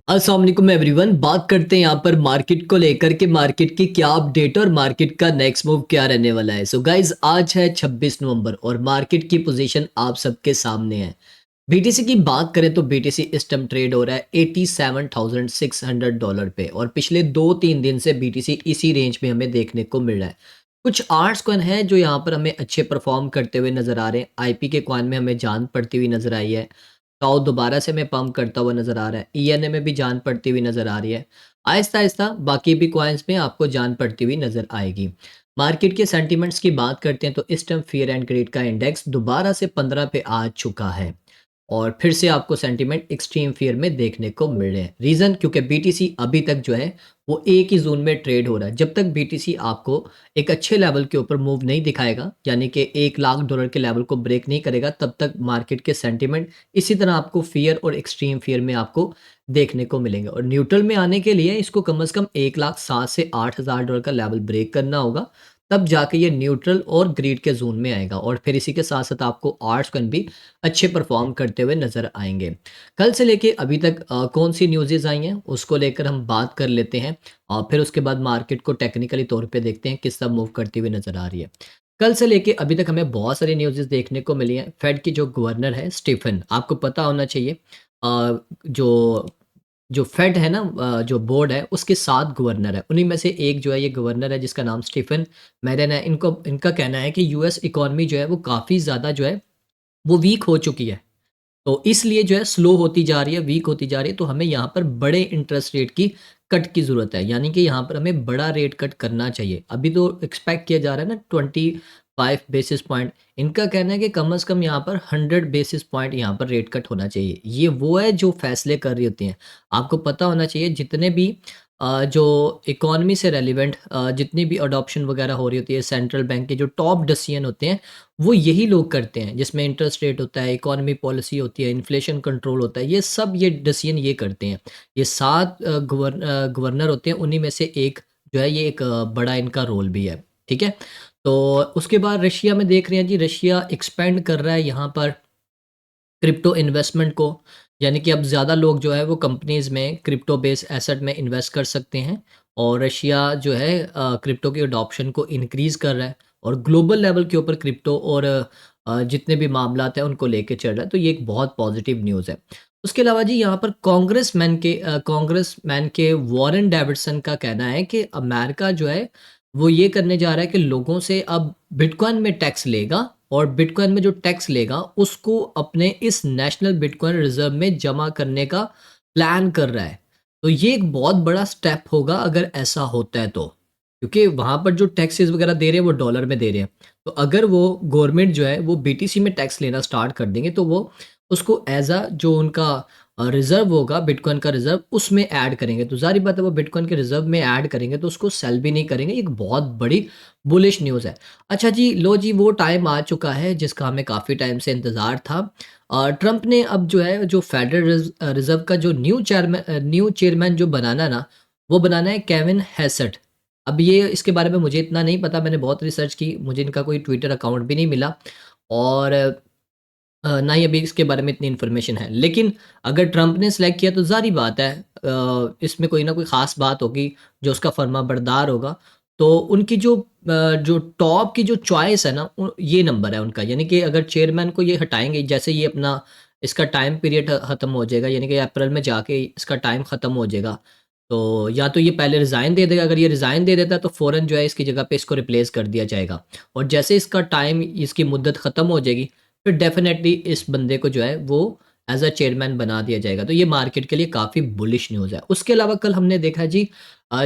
अस्सलाम वालेकुम एवरीवन। बात करते हैं यहाँ पर मार्केट को लेकर के मार्केट की क्या अपडेट और मार्केट का नेक्स्ट मूव क्या रहने वाला है। सो गाइज आज है 26 नवंबर और मार्केट की पोजीशन आप सबके सामने है। बीटीसी की बात करें तो बीटीसी इस टाइम ट्रेड हो रहा है $87,600 पे और पिछले 2-3 दिन से बीटीसी इसी रेंज में हमें देखने को मिल रहा है। कुछ आर्ट्स कॉइन हैं जो यहाँ पर हमें अच्छे परफॉर्म करते हुए नजर आ रहे हैं। आईपी के कॉइन में हमें जान पड़ती हुई नजर आई है। टाओ दोबारा से हमें पंप करता हुआ नज़र आ रहा है। ईएनए में भी जान पड़ती हुई नज़र आ रही है। आहिस्ता-आहिस्ता बाकी भी कॉइन्स में आपको जान पड़ती हुई नज़र आएगी। मार्केट के सेंटिमेंट्स की बात करते हैं तो इस टाइम फियर एंड ग्रीड का इंडेक्स दोबारा से 15 पे आ चुका है और फिर से आपको सेंटिमेंट एक्सट्रीम फियर में देखने को मिल रहे हैं। रीज़न क्योंकि बीटीसी अभी तक जो है वो एक ही ज़ोन में ट्रेड हो रहा है। जब तक बीटीसी आपको एक अच्छे लेवल के ऊपर मूव नहीं दिखाएगा, यानी कि $1,00,000 के लेवल को ब्रेक नहीं करेगा, तब तक मार्केट के सेंटिमेंट इसी तरह आपको फियर और एक्सट्रीम फियर में आपको देखने को मिलेंगे। और न्यूट्रल में आने के लिए इसको कम से कम 1,07,000 से $8,000 का लेवल ब्रेक करना होगा, तब जाके ये न्यूट्रल और ग्रीड के ज़ोन में आएगा और फिर इसी के साथ-साथ आपको आर्ट्स कॉइन भी अच्छे परफ़ॉर्म करते हुए नज़र आएँगे। कल से लेके अभी तक कौन-सी न्यूज़ेज़ आई हैं, उसको लेकर हम बात कर लेते हैं और फिर उसके बाद मार्केट को टेक्निकली तौर पे देखते हैं किस तरह मूव करती हुई नज़र आ रही है। कल से लेके अभी तक हमें बहुत सारी न्यूज़ेज़ देखने को मिली हैं। फेड की जो गवर्नर है स्टीफन, आपको पता होना चाहिए जो जो फेड है ना, जो बोर्ड है उसके 7 गवर्नर है। उन्हीं में से एक जो है ये गवर्नर है जिसका नाम स्टीफन मैरन है। इनका कहना है कि यूएस इकॉनमी जो है वो काफ़ी ज़्यादा जो है वो वीक हो चुकी है। तो इसलिए जो है स्लो होती जा रही है, वीक होती जा रही है, तो हमें यहाँ पर बड़े इंटरेस्ट रेट की कट की ज़रूरत है। यानी कि यहाँ पर हमें बड़ा रेट कट करना चाहिए। अभी तो एक्सपेक्ट किया जा रहा है ना 25 बेसिस पॉइंट। इनका कहना है कि कम से कम यहाँ पर 100 बेसिस पॉइंट यहाँ पर रेट कट होना चाहिए। ये वो है जो फैसले कर रही होती हैं। आपको पता होना चाहिए जितने भी जो इकोनॉमी से रेलेवेंट जितनी भी अडॉप्शन वगैरह हो रही होती है, सेंट्रल बैंक के जो टॉप डिसीजन होते हैं वो यही लोग करते हैं, जिसमें इंटरेस्ट रेट होता है, इकोनॉमी पॉलिसी होती है, इन्फ्लेशन कंट्रोल होता है, ये सब ये डिसीजन ये करते हैं। ये 7 गवर्नर होते हैं, उन्हीं में से एक जो है ये एक बड़ा इनका रोल भी है, ठीक है? तो उसके बाद रशिया में देख रहे हैं जी, रशिया एक्सपेंड कर रहा है यहाँ पर क्रिप्टो इन्वेस्टमेंट को, यानी कि अब ज़्यादा लोग जो है वो कंपनीज़ में क्रिप्टो बेस्ड एसेट में इन्वेस्ट कर सकते हैं और रशिया जो है क्रिप्टो की अडॉप्शन को इंक्रीज़ कर रहा है और ग्लोबल लेवल के ऊपर क्रिप्टो और जितने भी मामलात हैं उनको लेके चल रहा है, तो ये एक बहुत पॉजिटिव न्यूज़ है। उसके अलावा जी यहाँ पर कांग्रेसमैन के वॉरेन डेविडसन का कहना है कि अमेरिका जो है वो ये करने जा रहा है कि लोगों से अब बिटकॉइन में टैक्स लेगा और बिटकॉइन में जो टैक्स लेगा उसको अपने इस नेशनल बिटकॉइन रिजर्व में जमा करने का प्लान कर रहा है। तो ये एक बहुत बड़ा स्टेप होगा अगर ऐसा होता है तो, क्योंकि वहाँ पर जो टैक्सेस वगैरह दे रहे हैं वो डॉलर में दे रहे हैं। तो अगर वो गवर्नमेंट जो है वो बीटीसी में टैक्स लेना स्टार्ट कर देंगे तो वो उसको एज अ जो उनका रिजर्व होगा बिटकॉइन का रिजर्व उसमें ऐड करेंगे। तो ज़ाहिर बात है वो बिटकॉइन के रिजर्व में ऐड करेंगे तो उसको सेल भी नहीं करेंगे। एक बहुत बड़ी बुलिश न्यूज़ है। अच्छा जी, लो जी, वो टाइम आ चुका है जिसका हमें काफ़ी टाइम से इंतज़ार था। ट्रंप ने अब जो है जो फेडरल रिज़र्व का जो न्यू चेयरमैन जो बनाना है ना, वो बनाना है केविन हेसेट। अब ये इसके बारे में मुझे इतना नहीं पता, मैंने बहुत रिसर्च की, मुझे इनका कोई ट्विटर अकाउंट भी नहीं मिला और ना ही अभी इसके बारे में इतनी इन्फॉर्मेशन है। लेकिन अगर ट्रंप ने सेलेक्ट किया तो ज़ाहिर बात है इसमें कोई ना कोई ख़ास बात होगी, जो उसका फर्माबरदार होगा। तो उनकी जो टॉप की जो चॉइस है ना ये नंबर है उनका, यानी कि अगर चेयरमैन को ये हटाएँगे, जैसे ये अपना इसका टाइम पीरियड ख़त्म हो जाएगा, यानी कि अप्रैल में जाके इसका टाइम ख़त्म हो जाएगा। तो या तो ये पहले रिज़ाइन दे देगा, अगर ये रिज़ाइन दे देता है तो फ़ौरन जो है इसकी जगह पे इसको रिप्लेस कर दिया जाएगा और जैसे इसका टाइम इसकी मुद्दत ख़त्म हो जाएगी फिर डेफ़िनेटली इस बंदे को जो है वो एज़ अ चेयरमैन बना दिया जाएगा। तो ये मार्केट के लिए काफ़ी बुलिश न्यूज़ है। उसके अलावा कल हमने देखा जी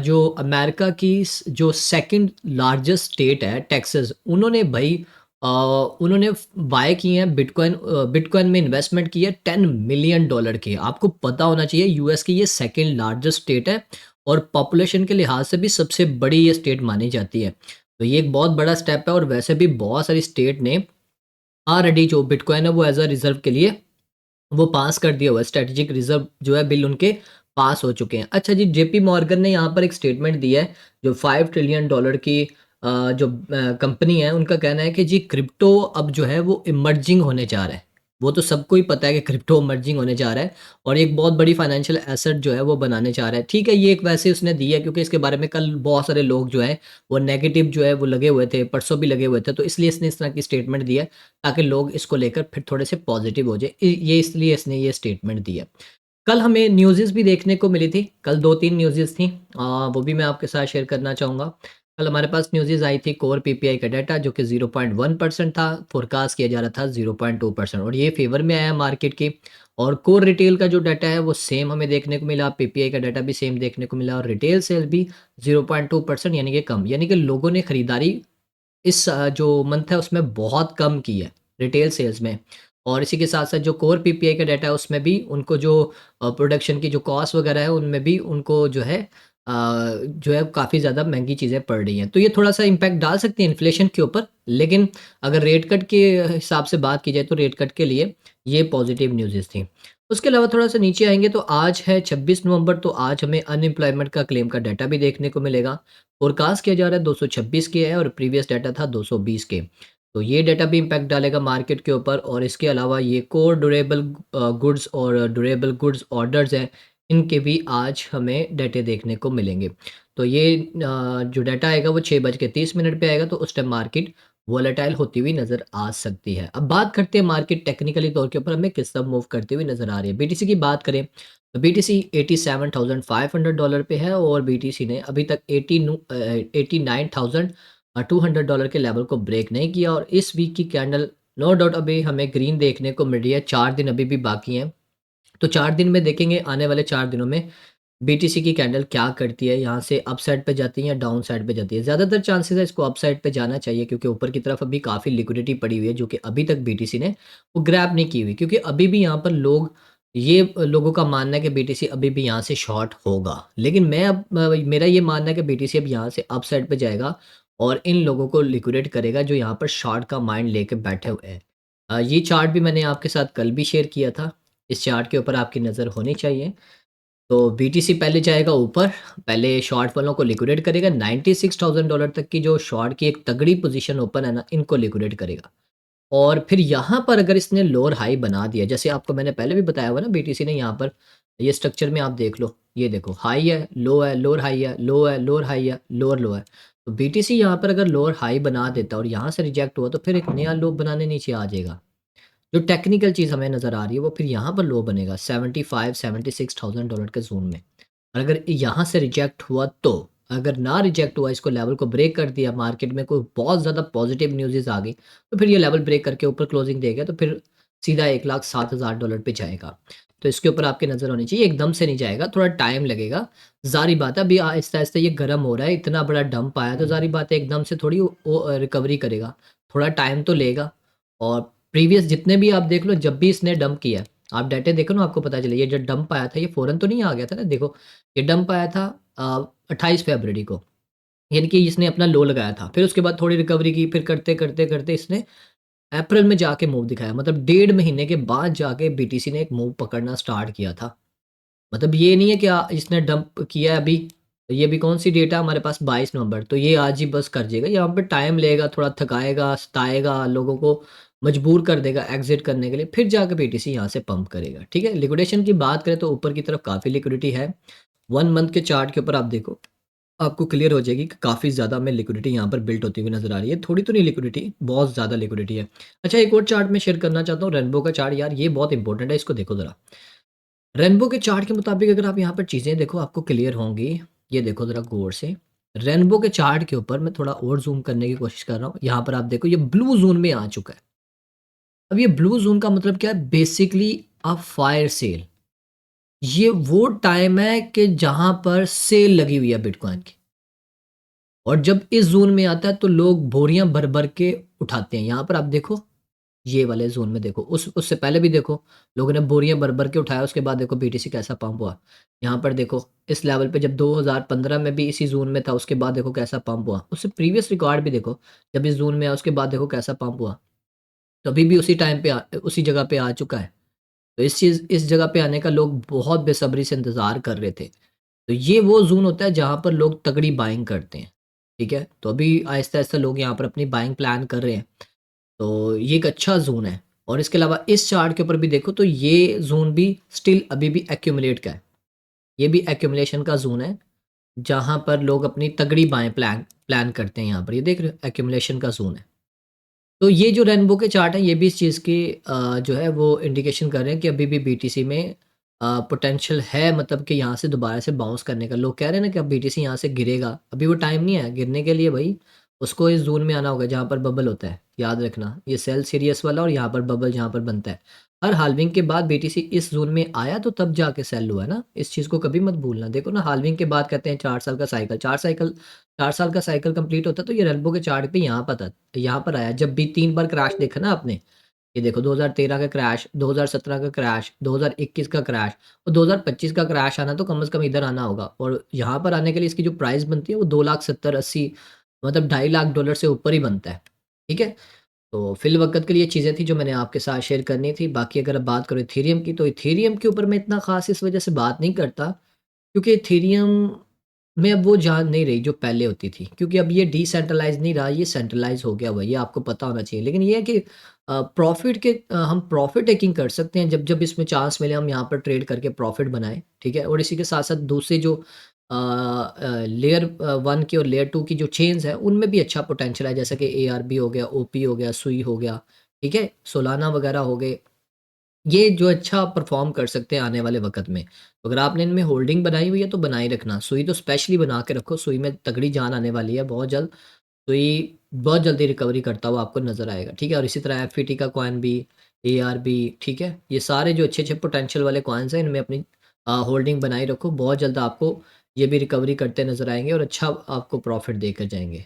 जो अमेरिका की जो सेकंड लार्जेस्ट स्टेट है टेक्सास, उन्होंने भाई उन्होंने बाय किए हैं बिटकॉइन में इन्वेस्टमेंट की है $10 मिलियन की। आपको पता होना चाहिए यूएस की ये सेकंड लार्जेस्ट स्टेट है और पॉपुलेशन के लिहाज से भी सबसे बड़ी ये स्टेट मानी जाती है। तो ये एक बहुत बड़ा स्टेप है और वैसे भी बहुत सारी स्टेट ने ऑलरेडी जो बिटकॉइन है वो एज अ रिजर्व के लिए वो पास कर दिया हुआ है। स्ट्रेटेजिक रिजर्व जो है बिल उनके पास हो चुके हैं। अच्छा जी, जेपी मॉर्गन ने यहाँ पर एक स्टेटमेंट दी है, जो $5 ट्रिलियन की जो कंपनी है उनका कहना है कि जी क्रिप्टो अब जो है वो इमर्जिंग होने जा रहा है। वो तो सबको ही पता है कि क्रिप्टो मर्जिंग होने जा रहा है और एक बहुत बड़ी फाइनेंशियल एसेट जो है वो बनाने जा रहा है। ठीक है, ये एक वैसे उसने दी है क्योंकि इसके बारे में कल बहुत सारे लोग जो हैं वो नेगेटिव जो है वो लगे हुए थे, परसों भी लगे हुए थे, तो इसलिए इसने इस तरह की स्टेटमेंट दी है ताकि लोग इसको लेकर फिर थोड़े से पॉजिटिव हो जाए। ये इसलिए इसने ये स्टेटमेंट दी है। कल हमें न्यूज़ेस भी देखने को मिली थी। कल 2-3 न्यूज़ेस थी, वो भी मैं आपके साथ शेयर करना चाहूँगा। कल हमारे पास न्यूज़ेस आई थी कोर पीपीआई का डाटा जो कि 0.1% था, फ़ोरकास्ट किया जा रहा था 0.2% और ये फ़ेवर में आया मार्केट के। और कोर रिटेल का जो डाटा है वो सेम हमें देखने को मिला, पीपीआई का डाटा भी सेम देखने को मिला और रिटेल सेल भी 0.2% यानी कि कम। यानी कि लोगों ने खरीदारी इस जो मंथ है उसमें बहुत कम की है रिटेल सेल्स में। और इसी के साथ-साथ जो कोर पीपीआई का डाटा है उसमें भी उनको जो प्रोडक्शन की जो कॉस्ट वगैरह है उनमें भी उनको जो है काफ़ी ज़्यादा महँगी चीज़ें पड़ रही हैं। तो ये थोड़ा-सा इम्पैक्ट डाल सकती है इन्फ्लेशन के ऊपर, लेकिन अगर रेट कट के हिसाब से बात की जाए तो रेट कट के लिए ये पॉज़िटिव न्यूज़ेज़ थी। उसके अलावा थोड़ा-सा नीचे आएँगे तो आज है 26 नवंबर, तो आज हमें अनएम्प्लॉयमेंट का क्लेम का डाटा भी देखने को मिलेगा। फ़ोरकास्ट किया जा रहा है 226 के है और प्रीवियस डाटा था 220 के। तो ये डाटा भी इम्पैक्ट डालेगा मार्केट के ऊपर और इसके अलावा ये कोर ड्यूरेबल गुड्स और ड्यूरेबल गुड्स ऑर्डर्स हैं, इनके भी आज हमें डाटे देखने को मिलेंगे। तो ये जो डाटा आएगा वो 6:30 पे आएगा, तो उस टाइम मार्केट वोलेटाइल होती हुई नज़र आ सकती है। अब बात करते हैं मार्केट टेक्निकली तौर के ऊपर हमें किस तरह मूव करती हुई नज़र आ रही है। बीटीसी की बात करें तो बीटीसी $87,500 पे है और बीटीसी ने अभी तक 89,200 के लेवल को ब्रेक नहीं किया और इस वीक की कैंडल नो डाउट अभी हमें ग्रीन देखने को मिल रही है। 4 दिन अभी भी बाकी हैं। तो 4 दिन में देखेंगे, आने वाले 4 दिनों में बीटीसी की कैंडल क्या करती है, यहाँ से अप साइड पे जाती है या डाउन साइड पे जाती है। ज़्यादातर चांसेस है इसको अप साइड पे जाना चाहिए क्योंकि ऊपर की तरफ अभी काफ़ी लिक्विडिटी पड़ी हुई है जो कि अभी तक बीटीसी ने वो ग्रैब नहीं की हुई, क्योंकि अभी भी यहाँ पर लोगों का मानना है कि बीटीसी अभी भी यहाँ से शॉर्ट होगा। लेकिन मेरा ये मानना है कि बीटीसी अब यहाँ से अप साइड पे जाएगा और इन लोगों को लिक्विडेट करेगा जो यहाँ पर शॉर्ट का माइंड लेके बैठे हुए हैं। ये चार्ट भी मैंने आपके साथ कल भी शेयर किया था। इस चार्ट के ऊपर आपकी नज़र होनी चाहिए। तो बीटीसी पहले जाएगा ऊपर, पहले शॉर्ट वालों को लिक्विडेट करेगा, $96,000 तक की जो शॉर्ट की एक तगड़ी पोजीशन ओपन है ना, इनको लिक्विडेट करेगा। और फिर यहाँ पर अगर इसने लोअर हाई बना दिया, जैसे आपको मैंने पहले भी बताया हुआ ना, बीटीसी ने यहाँ पर ये स्ट्रक्चर में आप देख लो, ये देखो हाई है, लो है, लोअर हाई है, लो है, लोअर हाई है, लोअर लो है। तो बीटीसी यहाँ पर अगर लोअर हाई बना देता और यहाँ से रिजेक्ट हुआ तो फिर एक नया लो बनाने नीचे आ जाएगा। जो टेक्निकल चीज़ हमें नज़र आ रही है वो फिर यहाँ पर लो बनेगा 75-76,000 के ज़ोन में। और अगर यहाँ से रिजेक्ट हुआ तो, अगर ना रिजेक्ट हुआ, इसको लेवल को ब्रेक कर दिया, मार्केट में कोई बहुत ज़्यादा पॉजिटिव न्यूज़ेज़ आ गई, तो फिर ये लेवल ब्रेक करके ऊपर क्लोजिंग देगा तो फिर सीधा $1,07,000 पे जाएगा। तो इसके ऊपर आपकी नज़र होनी चाहिए, एकदम से नहीं जाएगा, थोड़ा टाइम लगेगा। ज़ाहिर बात है अभी आहिस्ता-आहिस्ता ये गर्म हो रहा है, इतना बड़ा डंप आया तो ज़ाहिर बात है एकदम से थोड़ी वो रिकवरी करेगा, थोड़ा टाइम तो लेगा। और प्रीवियस जितने भी आप देख लो, जब भी इसने डंप किया है, आप डाटे देखो ना, आपको पता चले ये जो डंप आया था ये फ़ौरन तो नहीं आ गया था ना, देखो ये डंप आया था 28 फ़रवरी को, यानी कि इसने अपना लो लगाया था। फिर उसके बाद थोड़ी रिकवरी की, फिर करते-करते इसने अप्रैल में जाके मूव दिखाया, मतलब डेढ़ महीने के बाद जाके बीटीसी ने एक मूव पकड़ना स्टार्ट किया था। मतलब ये नहीं है कि इसने डंप किया है अभी, ये भी कौन-सी डेट है हमारे पास, 22 नवंबर, तो ये आज ही बस कर जाएगा, यहाँ पे टाइम लगेगा, थोड़ा थकाएगा, सताएगा, लोगों को मजबूर कर देगा एग्ज़िट करने के लिए, फिर जाके पीटीसी यहाँ से पंप करेगा, ठीक है? लिक्विडेशन की बात करें तो ऊपर की तरफ काफ़ी लिक्विडिटी है। 1 मंथ के चार्ट के ऊपर आप देखो, आपको क्लियर हो जाएगी कि काफ़ी ज़्यादा हमें लिक्विडिटी यहाँ पर बिल्ट होती हुई नज़र आ रही है। थोड़ी तो नहीं लिक्विडिटी, बहुत ज़्यादा लिक्विडिटी है। अच्छा, एक और चार्ट मैं शेयर करना चाहता हूँ, रेनबो का चार्ट, यार ये बहुत इंपॉर्टेंट है, इसको देखो ज़रा। रेनबो के चार्ट के मुताबिक अगर आप यहाँ पर चीज़ें देखो आपको क्लियर होंगी। ये देखो ज़रा गौर से। रेनबो के चार्ट के ऊपर मैं थोड़ा और ज़ूम करने की कोशिश कर रहा हूँ। यहाँ पर आप देखो ये ब्लू ज़ोन में आ चुका है। अब ये ब्लू ज़ोन का मतलब क्या है? Basically a fire cell. ये वो टाइम है कि जहाँ पर सेल लगी हुई है बिटकॉइन की। और जब इस ज़ोन में आता है तो लोग बोरियाँ भर-भर के उठाते हैं। यहाँ पर आप देखो, ये वाले ज़ोन में देखो, उस उससे पहले भी देखो, लोगों ने बोरियाँ भर-भर के उठाया, उसके बाद देखो बीटीसी कैसा पंप हुआ। यहाँ पर देखो, इस लेवल पे जब 2015 में भी इसी ज़ोन में था, उसके बाद देखो कैसा पंप हुआ। उससे प्रीवियस रिकॉर्ड भी देखो, जब इस ज़ोन में आया, उसके बाद देखो कैसा पंप हुआ। तो अभी भी उसी टाइम पे उसी जगह पे आ चुका है। तो इस जगह पे आने का लोग बहुत बेसब्री से इंतज़ार कर रहे थे। तो ये वो ज़ोन होता है जहाँ पर लोग तगड़ी बाइंग करते हैं, ठीक है? तो अभी आहिस्ता-आहिस्ता लोग यहाँ पर अपनी बाइंग प्लान कर रहे हैं। तो ये एक अच्छा ज़ोन है और इसके अलावा इस चार्ट के ऊपर भी देखो तो ये ज़ोन भी स्टिल अभी भी एक्यूमुलेट का है। ये भी एक्यूमुलेशन का ज़ोन है, जहाँ पर लोग अपनी तगड़ी बाएँ प्लान प्लान करते हैं यहाँ पर। ये देख रहे हो एक्यूमुलेशन का ज़ोन है। तो ये जो रेनबो के चार्ट हैं, ये भी इस चीज़ की जो है वो इंडिकेशन कर रहे हैं कि अभी भी बीटीसी में पोटेंशियल है, मतलब कि यहाँ से दोबारा से बाउंस करने का। लोग कह रहे हैं ना कि अब बीटीसी यहाँ से गिरेगा, अभी वो टाइम नहीं है गिरने के लिए भई। उसको इस ज़ोन में आना होगा जहाँ पर बबल होता है, याद रखना। ये सेल सीरीज़ वाला और यहाँ पर बबल जहाँ पर बनता है। हर हाल्विंग के बाद बीटीसी इस ज़ोन में आया तो तब जाके सेल हुआ ना, इस चीज़ को कभी मत भूलना। देखो ना, हाल्विंग के बाद कहते हैं 4 साल का साइकिल, 4 साल का साइकिल कंप्लीट होता है, तो ये रेनबो के चार्ट पे यहाँ पर आया। जब भी 3 बार क्रैश देखा ना आपने, ये देखो 2013 का क्रैश, 2017 का क्रैश, 2021 का क्रैश और 2025 का क्रैश आना तो कम से कम इधर आना होगा। और यहाँ पर आने के लिए इसकी जो प्राइस बनती है वो 2,70,80 मतलब $2.5 लाख से ऊपर ही बनता है। ठीक है? तो फ़िलवक़्त के लिए चीज़ें थी जो मैंने आपके साथ शेयर करनी थी। बाकी अगर अब बात करें इथेरियम की, तो इथेरियम के ऊपर मैं इतना ख़ास इस वज़ह से बात नहीं करता, क्योंकि इथेरियम में अब वो जान नहीं रही जो पहले होती थी। क्योंकि अब ये डिसेंट्रलाइज़ नहीं रहा, ये सेंट्रलाइज़ हो गया हुआ है, ये आपको पता होना चाहिए। लेकिन ये है कि हम प्रॉफ़िट टेकिंग कर सकते हैं, जब-जब इसमें चांस मिले हम यहाँ पर ट्रेड करके प्रॉफ़िट बनाएँ, ठीक है? और इसी के साथ-साथ दूसरे जो लेयर 1 की और लेयर 2 की जो चेन्स हैं, उनमें भी अच्छा पोटेंशियल है, जैसे कि एआरबी हो गया, ओपी हो गया, सुई हो गया, ठीक है? सोलाना वगैरह हो गए। ये जो अच्छा परफ़ॉर्म कर सकते हैं आने वाले वक़्त में। तो अगर आपने इनमें होल्डिंग बनाई हुई है तो बनाए रखना। सुई तो स्पेशली बना के रखो, सुई में तगड़ी जान आने वाली है बहुत जल्द। सुई बहुत जल्दी रिकवरी करता हुआ आपको नज़र आएगा, ठीक है? और इसी तरह एफईटी का कॉइन भी, एआरबी, ठीक है? ये सारे जो अच्छे-अच्छे पोटेंशियल वाले कॉइन्स हैं, इनमें अपनी होल्डिंग बनाए रखो। बहुत जल्द आपको ये भी रिकवरी करते नज़र आएँगे और अच्छा आपको प्रॉफ़िट देकर जाएँगे।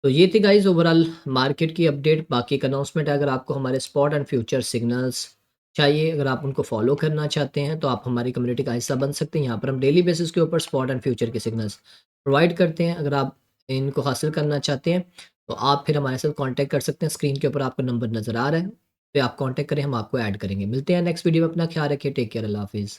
तो ये थी गाइज़ ओवरऑल मार्केट की अपडेट। बाकी एक अनाउंसमेंट है, अगर आपको हमारे स्पॉट एंड फ्यूचर सिग्नल्स चाहिए, अगर आप उनको फॉलो करना चाहते हैं तो आप हमारी कम्युनिटी का हिस्सा बन सकते हैं। यहाँ पर हम डेली बेसिस के ऊपर स्पॉट एंड फ्यूचर के सिग्नल्स प्रोवाइड करते हैं। अगर आप इनको हासिल करना चाहते हैं तो आप फिर हमारे साथ कॉन्टैक्ट कर सकते हैं। स्क्रीन के ऊपर आपका नंबर नज़र आ रहा है, पे आप कॉन्टैक्ट करें, हम आपको ऐड करेंगे। मिलते हैं नेक्स्ट वीडियो में, अपना ख्याल रखिए, टेक केयर, अल्लाह हाफ़िज़।